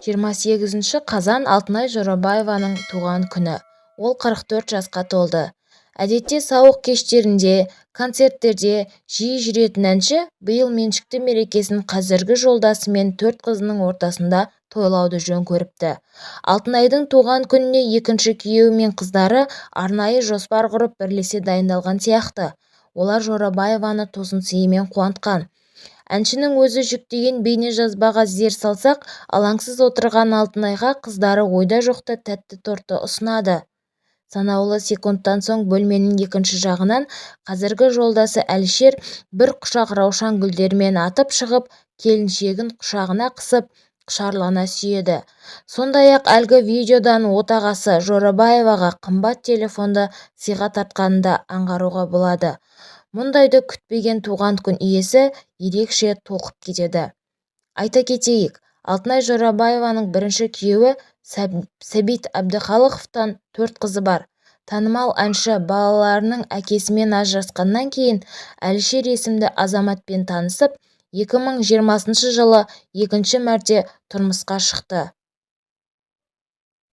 28 қазан Алтынай Жорабаеваның туған күні. Ол 44 жасқа толды. Әдетте сауық кештерінде, концерттерде жиі жүретін әнші биыл меншікті мерекесін қазіргі жолдасы мен 4 қызының ортасында тойлауды жөн көріпті. Алтынайдың туған күніне екінші күйеуі мен қыздары арнайы жоспар құрып бірлесе дайындалған сияқты. Олар Жорабаеваны тосын сыйымен қуантқан. Әншінің өзі жүктеген бейнежазбаға зер салсақ, алаңсыз отырған Алтынайға қыздары ойда жоқта тәтті тортты ұсынады. Санаулы секундтан соң бөлменің екінші жағынан қазіргі жолдасы Әлішер бір құшақ раушан гүлдермен атып шығып, келіншегін құшағына қысып, құшарлана сүйеді. Сондай-ақ әлгі видеодан отағасы Жорабаеваға қымбат телефонды сыйға тартқанын да аңғаруға болады. Мұндайды күтпеген туған күн иесі ерекше толқып кетеді. Айта кетейік, Алтынай Жорабаеваның бірінші күйеуі Сәбит Әбдіхалықовтан 4 қызы бар. Танымал әнші балаларының әкесімен ажырасқаннан кейін Әлішер есімді азаматпен танысып, 2020 жылы екінші мәрте тұрмысқа шықты.